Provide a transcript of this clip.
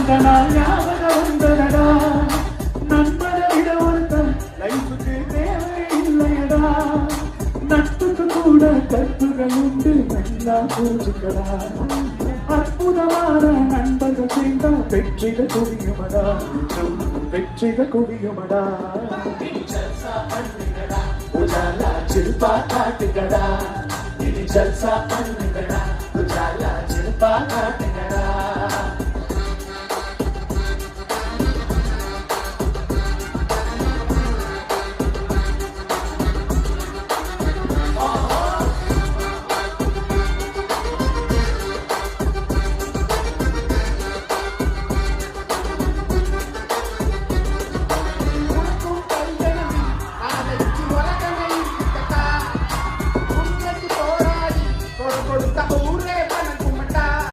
அந்த நாள் ஞாபகம் வந்ததடா. நண்பனை விட ஒருத்தன் லைஃபுக்கு தேவை இல்லையடா. நட்புக்கு கூட கற்புகள் உண்டு, நல்லா புரிஞ்சுக்கடா. அற்புதமான நண்பர்கள் சேர்ந்தா வெற்றிகள் குவியுமடா, வெற்றிகள் குவியுமடா. உஜாலா சில்பா காட்டுகடா, இது ஜல்சா பண்ணுகடா. உஜாலா சில்பா காட்டுகடா.